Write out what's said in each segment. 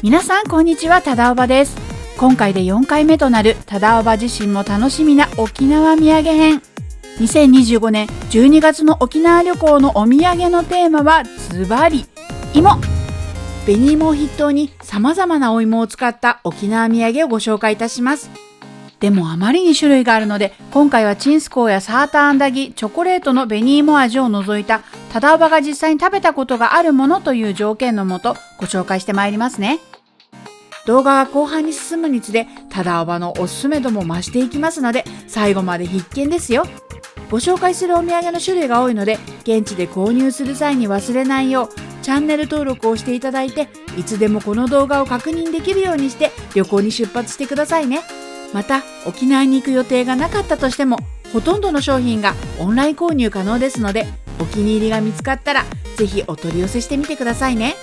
皆さんこんにちは、ただおばです。今回で4回目となるただおば自身も楽しみな沖縄土産編。2025年12月の沖縄旅行のお土産のテーマはズバリ芋。紅芋を筆頭に様々なお芋を使った沖縄土産をご紹介いたします。でもあまりに種類があるので、今回はチンスコーやサーターアンダギー、チョコレートの紅芋味を除いたただおばが実際に食べたことがあるものという条件のもとご紹介してまいりますね。動画が後半に進むにつれ、ただおばのおすすめ度も増していきますので、最後まで必見ですよ。ご紹介するお土産の種類が多いので、現地で購入する際に忘れないよう、チャンネル登録をしていただいて、いつでもこの動画を確認できるようにして旅行に出発してくださいね。また、沖縄に行く予定がなかったとしても、ほとんどの商品がオンライン購入可能ですので、お気に入りが見つかったら、ぜひお取り寄せしてみてくださいね。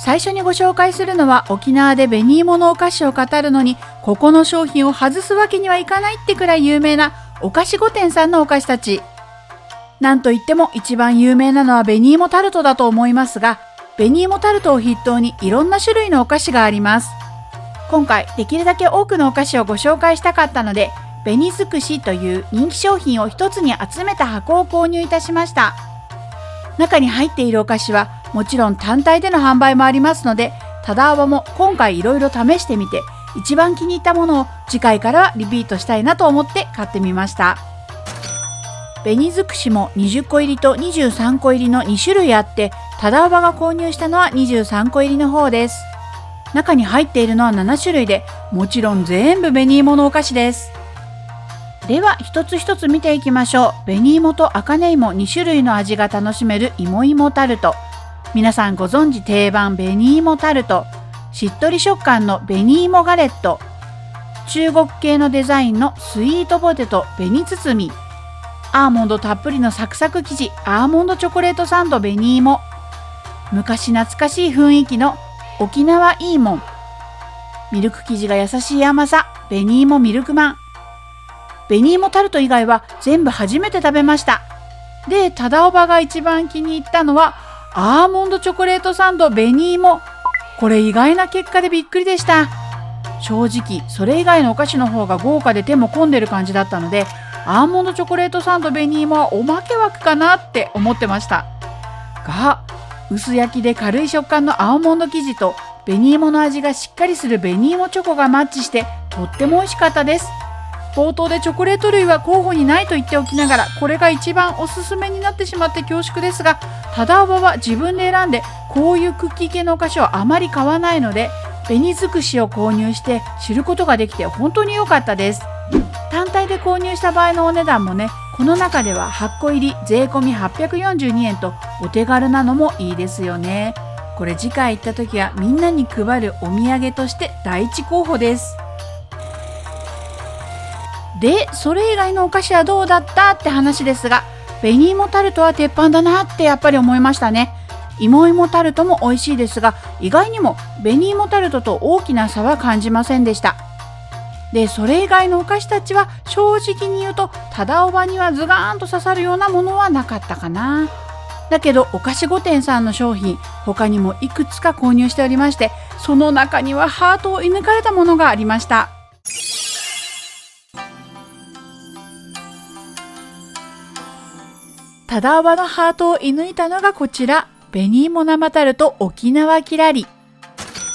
最初にご紹介するのは、沖縄で紅芋のお菓子を語るのにここの商品を外すわけにはいかないってくらい有名なお菓子御殿さんのお菓子たち。なんといっても一番有名なのは紅芋タルトだと思いますが、紅芋タルトを筆頭にいろんな種類のお菓子があります。今回できるだけ多くのお菓子をご紹介したかったので、紅尽くしという人気商品を一つに集めた箱を購入いたしました。中に入っているお菓子はもちろん単体での販売もありますので、ただおばも今回いろいろ試してみて、一番気に入ったものを次回からはリピートしたいなと思って買ってみました。紅尽くしも20個入りと23個入りの2種類あって、ただおばが購入したのは23個入りの方です。中に入っているのは7種類で、もちろん全部紅芋のお菓子です。では一つ一つ見ていきましょう。紅芋と茜芋2種類の味が楽しめる芋芋タルト。皆さんご存知定番紅芋タルト。しっとり食感の紅芋ガレット。中国系のデザインのスイートポテト紅包み。アーモンドたっぷりのサクサク生地アーモンドチョコレートサンド紅芋。昔懐かしい雰囲気の沖縄いいもん。ミルク生地が優しい甘さ紅芋ミルクマン。紅芋タルト以外は全部初めて食べました。で、ただおばが一番気に入ったのはアーモンドチョコレートサンド紅芋。これ意外な結果でびっくりでした。正直それ以外のお菓子の方が豪華で手も込んでる感じだったので、アーモンドチョコレートサンド紅芋はおまけ枠かなって思ってましたが、薄焼きで軽い食感のアーモンド生地と紅芋の味がしっかりする紅芋チョコがマッチしてとっても美味しかったです。冒頭でチョコレート類は候補にないと言っておきながら、これが一番おすすめになってしまって恐縮ですが、ただおばは自分で選んでこういうクッキー系のお菓子をあまり買わないので、紅尽くしを購入して知ることができて本当に良かったです。単体で購入した場合のお値段もね、この中では8個入り税込み842円とお手軽なのもいいですよね。これ次回行った時はみんなに配るお土産として第一候補です。で、それ以外のお菓子はどうだったって話ですが、紅芋タルトは鉄板だなってやっぱり思いましたね。芋芋タルトも美味しいですが、意外にも紅芋タルトと大きな差は感じませんでした。で、それ以外のお菓子たちは正直に言うと、ただおばにはズガーンと刺さるようなものはなかったかな。だけどお菓子御殿さんの商品、他にもいくつか購入しておりまして、その中にはハートを射抜かれたものがありました。ただおばのハートを射抜いたのがこちら、紅芋生タルト沖縄きらり。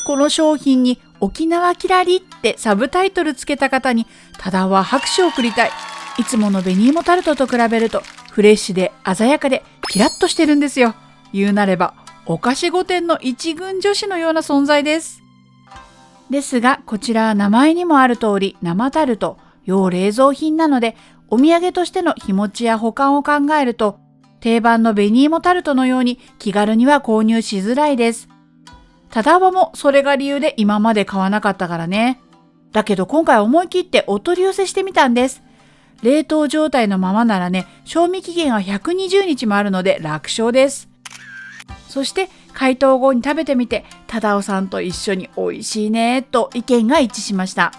この商品に沖縄きらりってサブタイトルつけた方にただおば拍手を送りたい。いつもの紅芋タルトと比べるとフレッシュで鮮やかでキラッとしてるんですよ。言うなればお菓子御殿の一軍女子のような存在です。ですがこちらは名前にもある通り生タルト、要冷蔵品なので、お土産としての日持ちや保管を考えると定番の紅芋タルトのように気軽には購入しづらいです。ただおばもそれが理由で今まで買わなかったからね。だけど今回思い切ってお取り寄せしてみたんです。冷凍状態のままならね、賞味期限は120日もあるので楽勝です。そして解凍後に食べてみて、忠夫さんと一緒に美味しいねと意見が一致しました。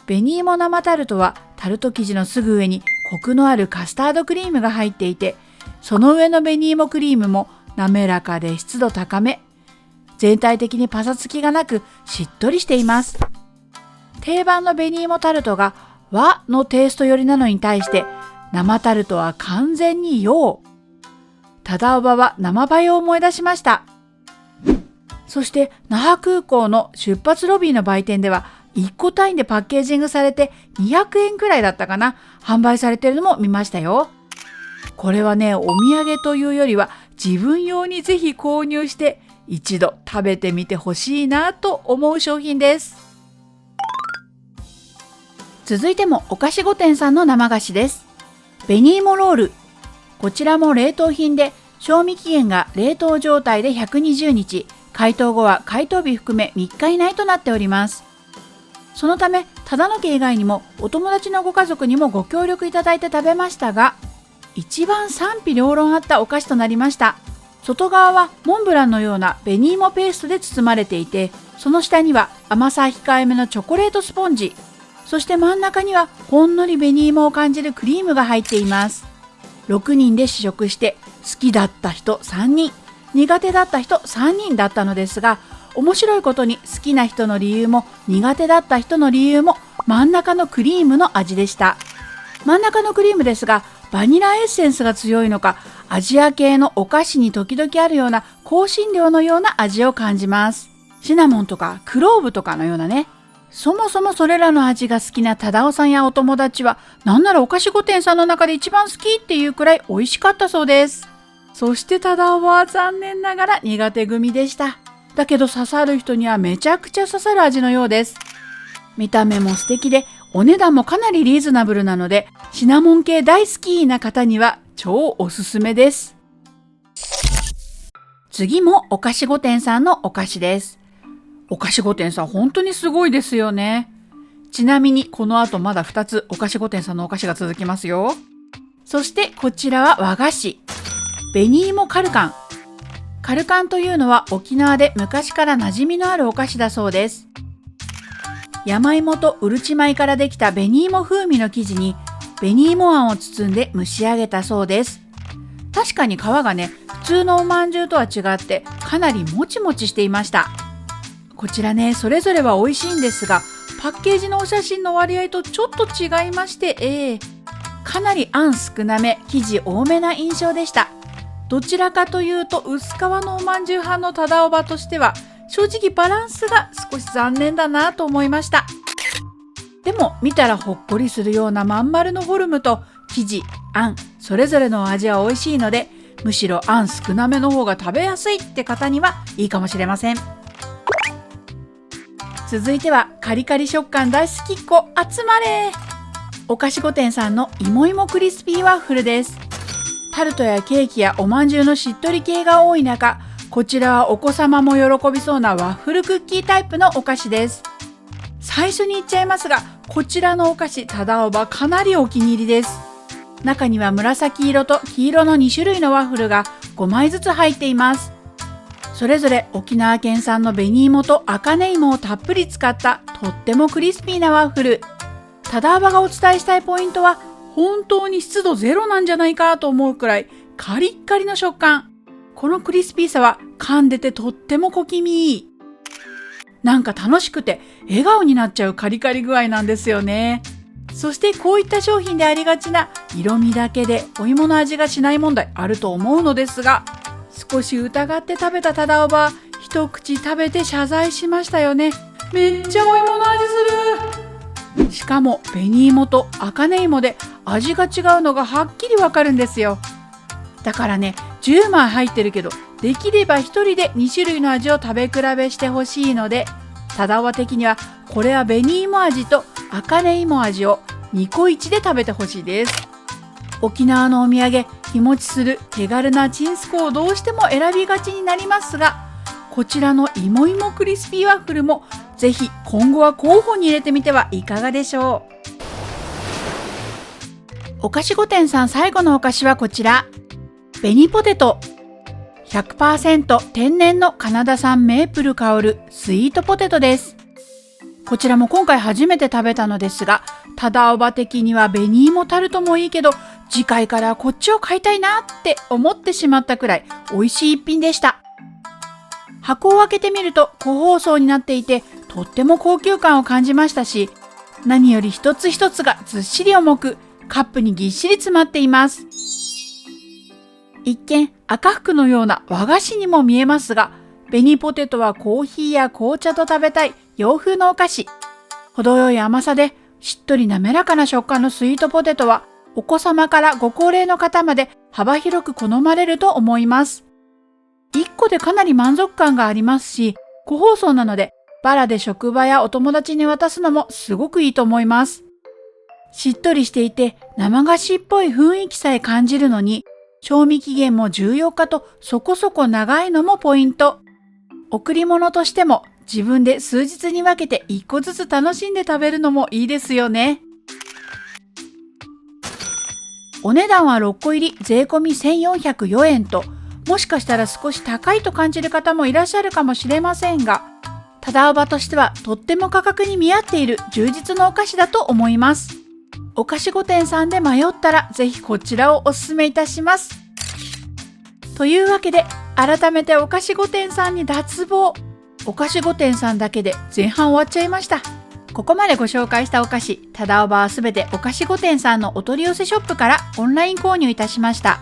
紅芋生タルトはタルト生地のすぐ上にコクのあるカスタードクリームが入っていて、その上の紅芋クリームも滑らかで湿度高め、全体的にパサつきがなくしっとりしています。定番の紅芋タルトが和のテイスト寄りなのに対して、生タルトは完全に洋。忠夫は生パイを思い出しました。そして那覇空港の出発ロビーの売店では1個単位でパッケージングされて200円くらいだったかな、販売されているのも見ましたよ。これはね、お土産というよりは自分用にぜひ購入して一度食べてみてほしいなと思う商品です。続いてもお菓子御殿さんの生菓子です。紅芋ロール。こちらも冷凍品で、賞味期限が冷凍状態で120日、解凍後は解凍日含め3日以内となっております。そのため、忠野家以外にもお友達のご家族にもご協力いただいて食べましたが、一番賛否両論あったお菓子となりました。外側はモンブランのような紅芋ペーストで包まれていて、その下には甘さ控えめのチョコレートスポンジ、そして真ん中にはほんのり紅芋を感じるクリームが入っています。6人で試食して、好きだった人3人、苦手だった人3人だったのですが、面白いことに好きな人の理由も苦手だった人の理由も真ん中のクリームの味でした。真ん中のクリームですが、バニラエッセンスが強いのか、アジア系のお菓子に時々あるような香辛料のような味を感じます。シナモンとかクローブとかのようなね。そもそもそれらの味が好きな忠夫さんやお友達は、なんならお菓子御殿さんの中で一番好きっていうくらい美味しかったそうです。そして忠夫は残念ながら苦手組でした。だけど刺さる人にはめちゃくちゃ刺さる味のようです。見た目も素敵で、お値段もかなりリーズナブルなので、シナモン系大好きな方には超おすすめです。次もお菓子御殿さんのお菓子です。お菓子御殿さん本当にすごいですよね。ちなみにこの後まだ2つお菓子御殿さんのお菓子が続きますよ。そしてこちらは和菓子。紅芋カルカン。カルカンというのは沖縄で昔から馴染みのあるお菓子だそうです。山芋とうるち米からできた紅芋風味の生地に紅芋あんを包んで蒸し上げたそうです。確かに皮がね、普通のおまんじゅうとは違ってかなりもちもちしていました。こちらね、それぞれは美味しいんですが、パッケージのお写真の割合とちょっと違いまして、かなりあん少なめ、生地多めな印象でした。どちらかというと薄皮のおまんじゅう派の忠夫としては、正直バランスが少し残念だなと思いました。でも見たらほっこりするようなまん丸のフォルムと生地、あん、それぞれの味は美味しいので、むしろあん少なめの方が食べやすいって方にはいいかもしれません。続いてはカリカリ食感大好きっ子集まれ！お菓子御殿さんの芋芋クリスピーワッフルです。タルトやケーキやおまんじゅうのしっとり系が多い中、こちらはお子様も喜びそうなワッフルクッキータイプのお菓子です。最初に言っちゃいますが、こちらのお菓子忠夫はかなりお気に入りです。中には紫色と黄色の2種類のワッフルが5枚ずつ入っています。それぞれ沖縄県産の紅芋と茜芋をたっぷり使ったとってもクリスピーなワッフル。忠夫がお伝えしたいポイントは、本当に湿度ゼロなんじゃないかと思うくらいカリッカリの食感。このクリスピーさは噛んでてとっても小気味いい。なんか楽しくて笑顔になっちゃうカリカリ具合なんですよね。そしてこういった商品でありがちな色味だけでお芋の味がしない問題あると思うのですが、少し疑って食べた忠夫は一口食べて謝罪しましたよね。めっちゃお芋の味する。しかも紅芋と茜芋で味が違うのがはっきりわかるんですよ。だからね、10枚入ってるけど、できれば1人で2種類の味を食べ比べしてほしいので、忠夫的にはこれは紅芋味と茜芋味を2個1で食べてほしいです。沖縄のお土産、日持ちする手軽なチンスコをどうしても選びがちになりますが、こちらの芋芋クリスピーワッフルもぜひ今後は候補に入れてみてはいかがでしょう。お菓子御殿さん最後のお菓子はこちら。紅ポテト。100% 天然のカナダ産メープル香るスイートポテトです。こちらも今回初めて食べたのですが、ただおば的には紅芋タルトもいいけど、次回からこっちを買いたいなって思ってしまったくらい美味しい一品でした。箱を開けてみると個包装になっていて、とっても高級感を感じましたし、何より一つ一つがずっしり重く、カップにぎっしり詰まっています。一見赤福のような和菓子にも見えますが、紅ポテトはコーヒーや紅茶と食べたい洋風のお菓子。程よい甘さでしっとり滑らかな食感のスイートポテトは、お子様からご高齢の方まで幅広く好まれると思います。1個でかなり満足感がありますし、個包装なのでバラで職場やお友達に渡すのもすごくいいと思います。しっとりしていて生菓子っぽい雰囲気さえ感じるのに、賞味期限も14日とそこそこ長いのもポイント。贈り物としても自分で数日に分けて1個ずつ楽しんで食べるのもいいですよね。お値段は6個入り税込み1404円と、もしかしたら少し高いと感じる方もいらっしゃるかもしれませんが、ただおばとしてはとっても価格に見合っている充実のお菓子だと思います。お菓子御殿さんで迷ったらぜひこちらをおすすめいたします。というわけで改めてお菓子御殿さんに脱帽。お菓子御殿さんだけで前半終わっちゃいました。ここまでご紹介したお菓子、ただおばはすべてお菓子御殿さんのお取り寄せショップからオンライン購入いたしました。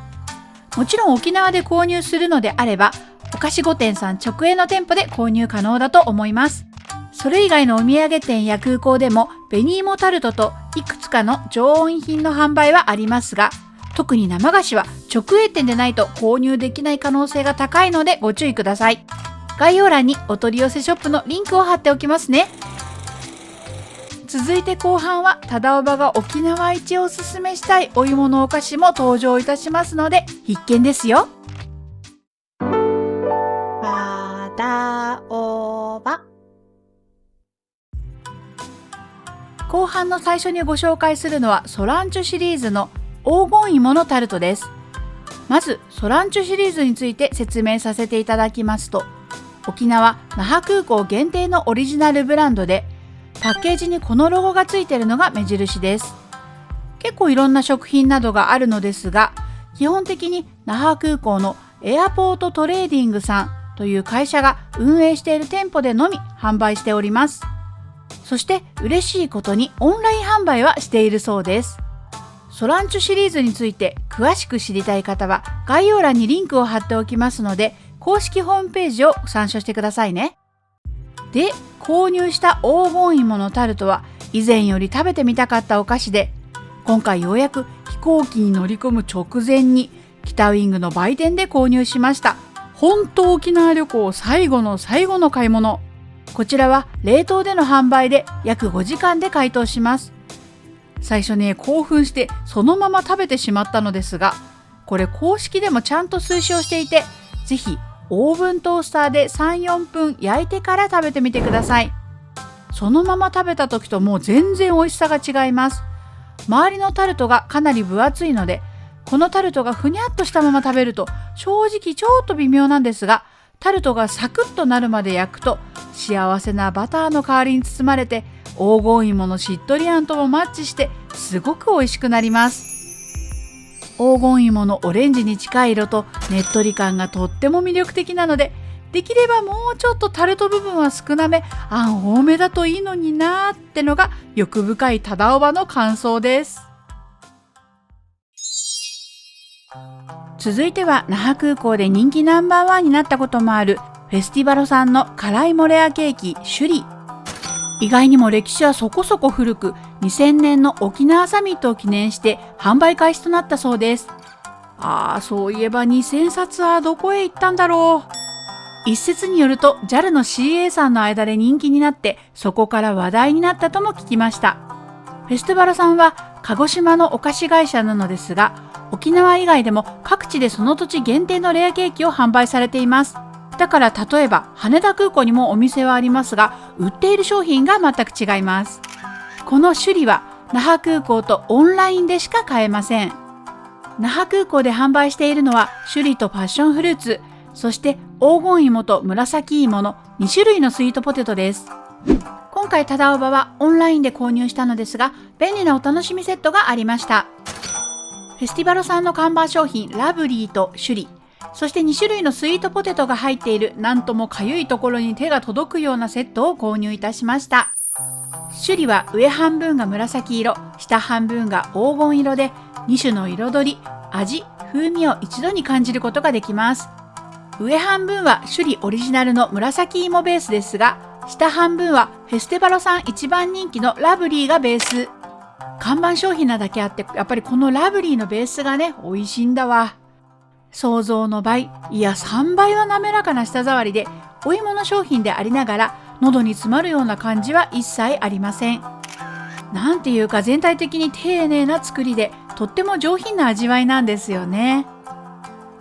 もちろん沖縄で購入するのであれば、お菓子御殿さん直営の店舗で購入可能だと思います。それ以外のお土産店や空港でも紅芋タルトといくつかの常温品の販売はありますが、特に生菓子は直営店でないと購入できない可能性が高いのでご注意ください。概要欄にお取り寄せショップのリンクを貼っておきますね。続いて後半はただおばが沖縄一おすすめしたいお芋のお菓子も登場いたしますので必見ですよ。ただおば。後半の最初にご紹介するのはソランチュシリーズの黄金芋のタルトです。まずソランチュシリーズについて説明させていただきますと、沖縄那覇空港限定のオリジナルブランドで、パッケージにこのロゴがついているのが目印です。結構いろんな食品などがあるのですが、基本的に那覇空港のエアポートトレーディングさんという会社が運営している店舗でのみ販売しております。そして嬉しいことにオンライン販売はしているそうです。ソランチュシリーズについて詳しく知りたい方は概要欄にリンクを貼っておきますので、公式ホームページを参照してくださいね。で、購入した黄金芋のタルトは以前より食べてみたかったお菓子で、今回ようやく飛行機に乗り込む直前に北ウイングの売店で購入しました。本当沖縄旅行最後の最後の買い物。こちらは冷凍での販売で約5時間で解凍します。最初ね、興奮してそのまま食べてしまったのですが、これ公式でもちゃんと推奨していて、ぜひオーブントースターで 3,4 分焼いてから食べてみてください。そのまま食べた時ともう全然美味しさが違います。周りのタルトがかなり分厚いので、このタルトがふにゃっとしたまま食べると正直ちょっと微妙なんですが、タルトがサクッとなるまで焼くと幸せなバターの香りに包まれて、黄金芋のしっとりあんともマッチしてすごく美味しくなります。黄金芋のオレンジに近い色とねっとり感がとっても魅力的なので、できればもうちょっとタルト部分は少なめ、あん多めだといいのになーってのが欲深いただおばの感想です。続いては那覇空港で人気ナンバーワンになったこともあるフェスティバロさんの辛いモレアケーキシュリ。意外にも歴史はそこそこ古く、2000年の沖縄サミットを記念して販売開始となったそうです。そういえば2000冊はどこへ行ったんだろう。一説によると JAL の CA さんの間で人気になって、そこから話題になったとも聞きました。フェスティバロさんは鹿児島のお菓子会社なのですが、沖縄以外でも各地でその土地限定のレアケーキを販売されています。だから例えば羽田空港にもお店はありますが、売っている商品が全く違います。このシュリは那覇空港とオンラインでしか買えません。那覇空港で販売しているのは首里とパッションフルーツ、そして黄金芋と紫芋の2種類のスイートポテトです。今回タダオバはオンラインで購入したのですが、便利なお楽しみセットがありました。フェスティバロさんの看板商品ラブリーと首里、そして2種類のスイートポテトが入っているなんともかゆいところに手が届くようなセットを購入いたしました。首里は上半分が紫色、下半分が黄金色で2種の彩り、味、風味を一度に感じることができます。上半分は首里オリジナルの紫芋ベースですが、下半分はフェスティバロさん一番人気のラブリーがベース。看板商品なだけあって、やっぱりこのラブリーのベースがね、美味しいんだわ。想像の倍、いや3倍は滑らかな舌触りで、お芋の商品でありながら、喉に詰まるような感じは一切ありません。なんていうか全体的に丁寧な作りで、とっても上品な味わいなんですよね。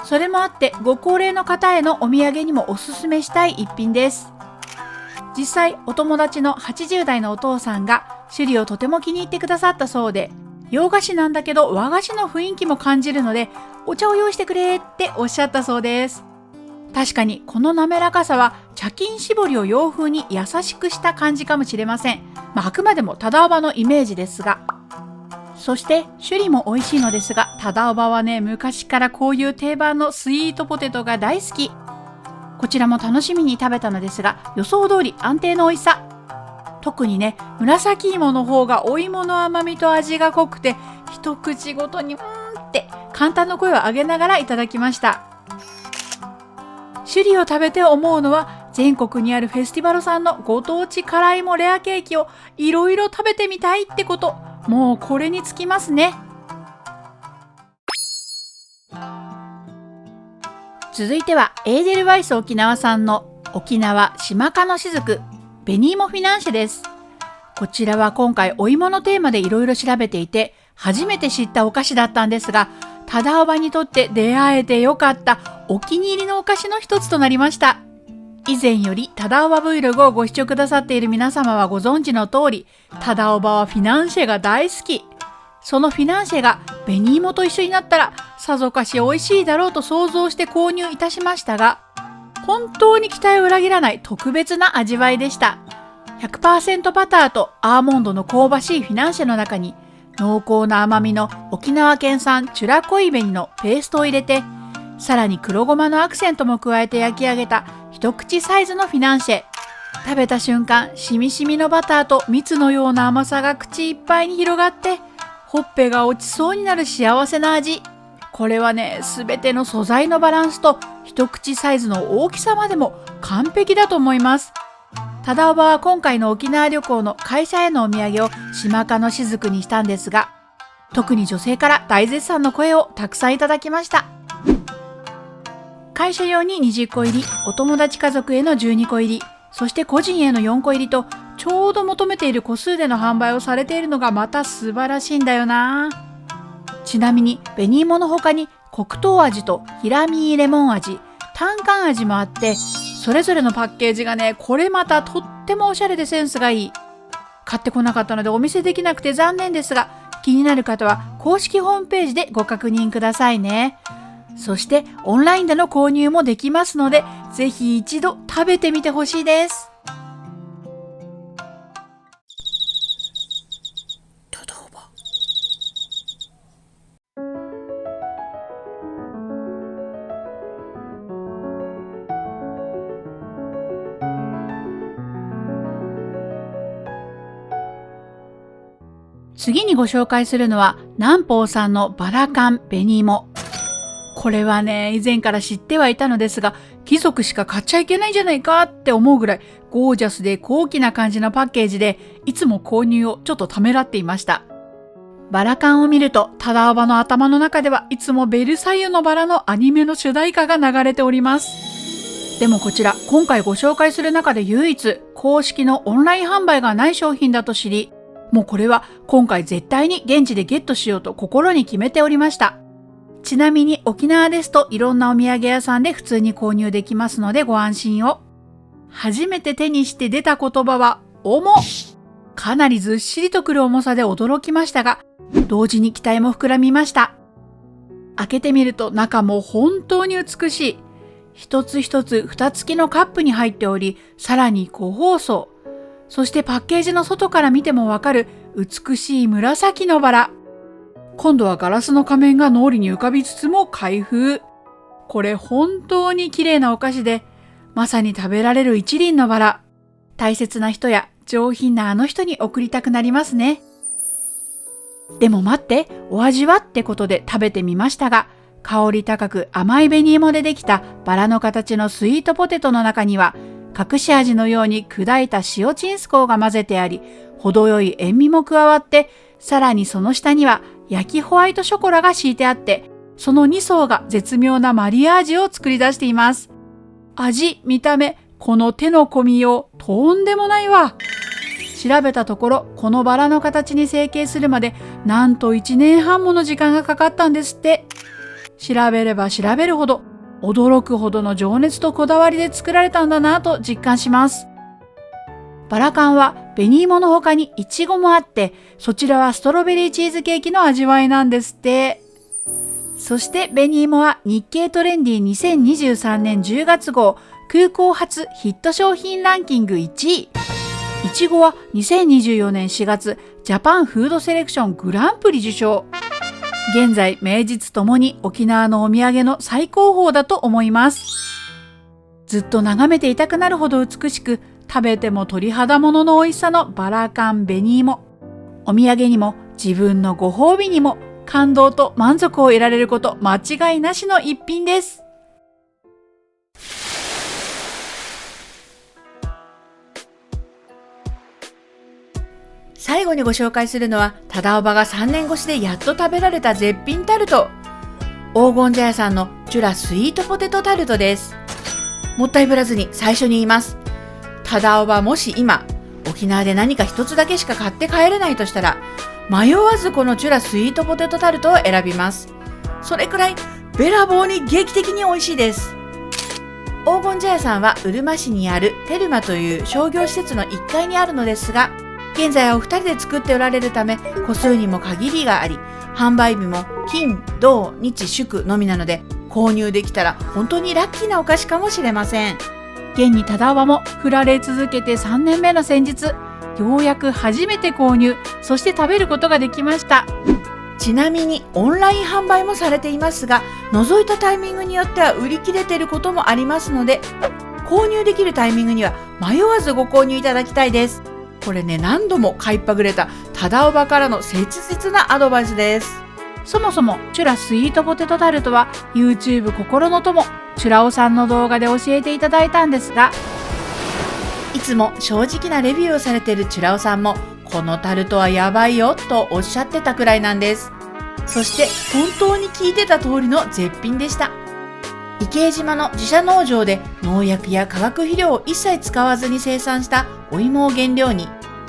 それもあってご高齢の方へのお土産にもおすすめしたい一品です。実際お友達の80代のお父さんが首里をとても気に入ってくださったそうで、洋菓子なんだけど和菓子の雰囲気も感じるのでお茶を用意してくれっておっしゃったそうです。確かにこの滑らかさは茶巾絞りを洋風に優しくした感じかもしれません。あくまでもタダオバのイメージですが。そして首里も美味しいのですが、タダオバはね、昔からこういう定番のスイートポテトが大好き。こちらも楽しみに食べたのですが、予想通り安定の美味しさ。特にね、紫芋の方がお芋の甘みと味が濃くて、一口ごとにって簡単の声を上げながらいただきました。首里を食べて思うのは、全国にあるフェスティバロさんのご当地辛芋レアケーキをいろいろ食べてみたいってこと。もうこれにつきますね。続いてはエーデルワイス沖縄産の沖縄島カのしずく紅芋フィナンシェです。こちらは今回お芋のテーマでいろいろ調べていて初めて知ったお菓子だったんですが、タダオバにとって出会えてよかったお気に入りのお菓子の一つとなりました。以前よりタダオバ Vlog をご視聴くださっている皆様はご存知の通り、タダオバはフィナンシェが大好き。そのフィナンシェが紅芋と一緒になったらさぞかし美味しいだろうと想像して購入いたしましたが、本当に期待を裏切らない特別な味わいでした。100% バターとアーモンドの香ばしいフィナンシェの中に濃厚な甘みの沖縄県産チュラコイベニのペーストを入れて、さらに黒ごまのアクセントも加えて焼き上げた一口サイズのフィナンシェ。食べた瞬間、しみしみのバターと蜜のような甘さが口いっぱいに広がって、ほっぺが落ちそうになる幸せな味。これはね、すべての素材のバランスと一口サイズの大きさまでも完璧だと思います。タダオバは今回の沖縄旅行の会社へのお土産を島カのしずくにしたんですが、特に女性から大絶賛の声をたくさんいただきました。会社用に20個入り、お友達家族への12個入り、そして個人への4個入りと、ちょうど求めている個数での販売をされているのがまた素晴らしいんだよな。ちなみに紅芋の他に黒糖味とヒラミーレモン味、タンカン味もあって、それぞれのパッケージがね、これまたとってもおしゃれでセンスがいい。買ってこなかったのでお見せできなくて残念ですが、気になる方は公式ホームページでご確認くださいね。そしてオンラインでの購入もできますので、ぜひ一度食べてみてほしいです。次にご紹介するのは南方産のバラカン紅芋。これはね、以前から知ってはいたのですが、貴族しか買っちゃいけないんじゃないかって思うぐらいゴージャスで高貴な感じのパッケージで、いつも購入をちょっとためらっていました。バラカンを見るとタダオバの頭の中ではいつもベルサイユのバラのアニメの主題歌が流れております。でもこちら今回ご紹介する中で唯一公式のオンライン販売がない商品だと知り、もうこれは今回絶対に現地でゲットしようと心に決めておりました。ちなみに沖縄ですといろんなお土産屋さんで普通に購入できますのでご安心を。初めて手にして出た言葉はおも。かなりずっしりとくる重さで驚きましたが、同時に期待も膨らみました。開けてみると中も本当に美しい。一つ一つ蓋付きのカップに入っており、さらに個包装。そしてパッケージの外から見てもわかる美しい紫のバラ。今度はガラスの仮面が脳裏に浮かびつつも開封。これ本当に綺麗なお菓子で、まさに食べられる一輪のバラ。大切な人や上品なあの人に贈りたくなりますね。でも待って、お味はってことで食べてみましたが、香り高く甘い紅芋でできたバラの形のスイートポテトの中には、隠し味のように砕いた塩チンスコーが混ぜてあり、程よい塩味も加わって、さらにその下には焼きホワイトショコラが敷いてあって、その2層が絶妙なマリアージュを作り出しています。味、見た目、この手の込みよう、とんでもないわ。調べたところ、このバラの形に成形するまで、なんと1年半もの時間がかかったんですって。調べれば調べるほど、驚くほどの情熱とこだわりで作られたんだなと実感します。バラ缶は紅芋の他にイチゴもあって、そちらはストロベリーチーズケーキの味わいなんですって。そして紅芋は日経トレンディ2023年10月号空港発ヒット商品ランキング1位。いちごは2024年4月ジャパンフードセレクショングランプリ受賞。現在名実ともに沖縄のお土産の最高峰だと思います。ずっと眺めていたくなるほど美しく、食べても鳥肌ものの美味しさのバラ缶紅芋。お土産にも自分のご褒美にも感動と満足を得られること間違いなしの一品です。最後にご紹介するのは、ただおばが3年越しでやっと食べられた絶品タルト。黄金茶屋さんのチュラスイートポテトタルトです。もったいぶらずに最初に言います。ただおばもし今、沖縄で何か一つだけしか買って帰れないとしたら、迷わずこのチュラスイートポテトタルトを選びます。それくらいべらぼうに劇的に美味しいです。黄金茶屋さんはうるま市にあるテルマという商業施設の1階にあるのですが、現在はお二人で作っておられるため個数にも限りがあり、販売日も金、土、日、祝のみなので、購入できたら本当にラッキーなお菓子かもしれません。現にただおばも振られ続けて3年目の先日、ようやく初めて購入、そして食べることができました。ちなみにオンライン販売もされていますが、除いたタイミングによっては売り切れていることもありますので、購入できるタイミングには迷わずご購入いただきたいです。これね、何度も買いっぱぐれたただおばからの切実なアドバイスです。そもそもチュラスイートポテトタルトは YouTube 心の友チュラオさんの動画で教えていただいたんですが、いつも正直なレビューをされているチュラオさんも、このタルトはやばいよとおっしゃってたくらいなんです。そして本当に聞いてた通りの絶品でした。池江島の自社農場で農薬や化学肥料を一切使わずに生産したお芋を原料に、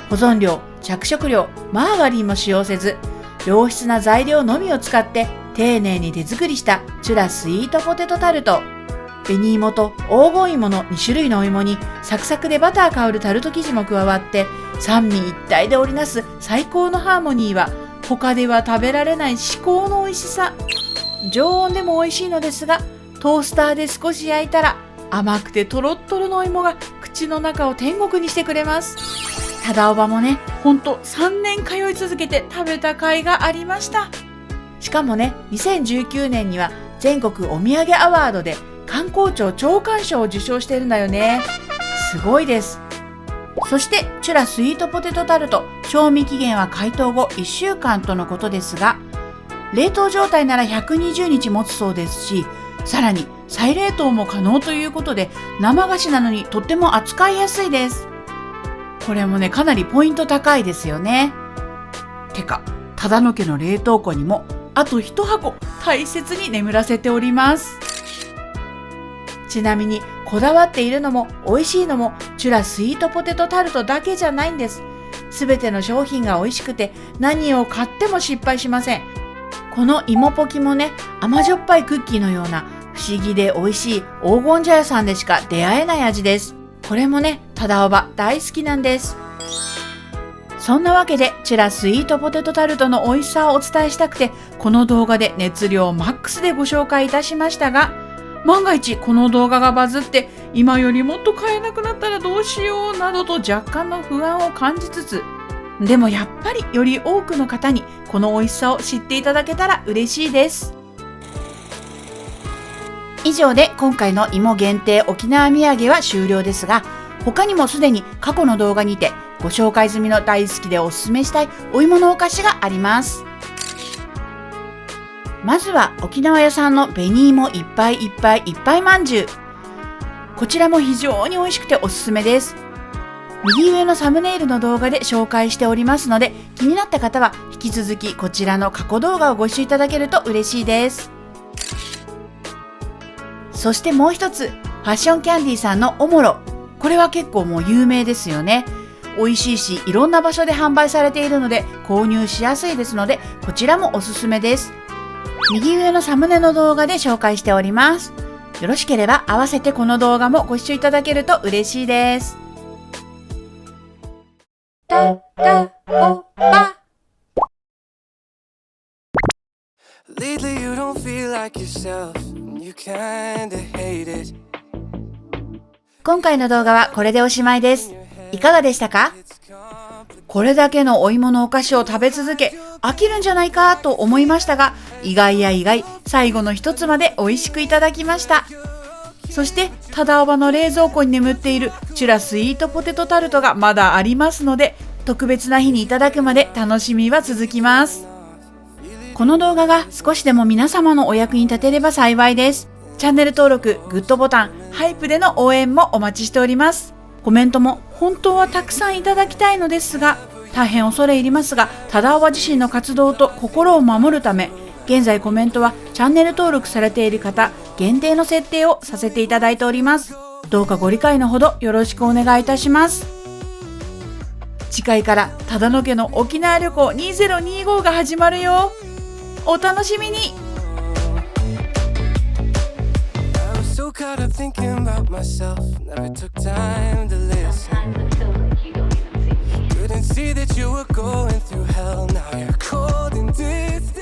保存料、着色料、マーガリンも使用せず、良質な材料のみを使って丁寧に手作りしたチュラスイートポテトタルト。紅芋と黄金芋の2種類のお芋にサクサクでバター香るタルト生地も加わって、三位一体で織りなす最高のハーモニーは他では食べられない至高の美味しさ。常温でも美味しいのですが、トースターで少し焼いたら甘くてトロットロのお芋が口の中を天国にしてくれます。ただおばもね、ほんと3年通い続けて食べた甲斐がありました。しかもね、2019年には全国お土産アワードで観光庁長官賞を受賞してるんだよね。すごいです。そしてチュラスイートポテトタルト、賞味期限は解凍後1週間とのことですが、冷凍状態なら120日持つそうですし、さらに再冷凍も可能ということで、生菓子なのにとっても扱いやすいです。これもね、かなりポイント高いですよね。てか、忠野家の冷凍庫にもあと1箱大切に眠らせております。ちなみにこだわっているのも美味しいのもチュラスイートポテトタルトだけじゃないんです。すべての商品が美味しくて何を買っても失敗しません。この芋ポキもね、甘じょっぱいクッキーのような不思議で美味しい黄金茶屋さんでしか出会えない味です。これもね、ただおば大好きなんです。そんなわけでチュラスイートポテトタルトの美味しさをお伝えしたくて、この動画で熱量マックスでご紹介いたしましたが、万が一この動画がバズって今よりもっと買えなくなったらどうしようなどと若干の不安を感じつつ、でもやっぱりより多くの方にこの美味しさを知っていただけたら嬉しいです。以上で今回の芋限定沖縄土産は終了ですが、他にもすでに過去の動画にてご紹介済みの大好きでおすすめしたいお芋のお菓子があります。まずは沖縄屋さんの紅芋いっぱいいっぱいいっぱいまんじゅう。こちらも非常に美味しくておすすめです。右上のサムネイルの動画で紹介しておりますので、気になった方は引き続きこちらの過去動画をご視聴いただけると嬉しいです。そしてもう一つ、ファッションキャンディーさんのおもろ。これは結構もう有名ですよね。美味しいし、いろんな場所で販売されているので購入しやすいですので、こちらもおすすめです。右上のサムネの動画で紹介しております。よろしければ合わせてこの動画もご視聴いただけると嬉しいです。おば。Lately you don't feel like yourself, you kinda hate it. 今回の動画はこれでおしまいです。いかがでしたか？これだけのお芋のお菓子を食べ続け、飽きるんじゃないかと思いましたが、意外や意外、最後の一つまで美味しくいただきました。そして、ただおばの冷蔵庫に眠っているチュラスイートポテトタルトがまだありますので、特別な日にいただくまで楽しみは続きます。この動画が少しでも皆様のお役に立てれば幸いです。チャンネル登録、グッドボタン、ハイプでの応援もお待ちしております。コメントも本当はたくさんいただきたいのですが、大変恐れ入りますが、ただおば自身の活動と心を守るため、現在コメントはチャンネル登録されている方限定の設定をさせていただいております。どうかご理解のほどよろしくお願いいたします。次回からただの家の沖縄旅行2025が始まるよ。お楽しみに。So caught up thinking about myself, never took time to listen. Couldn't see that you were going through hell, now you're cold and distant.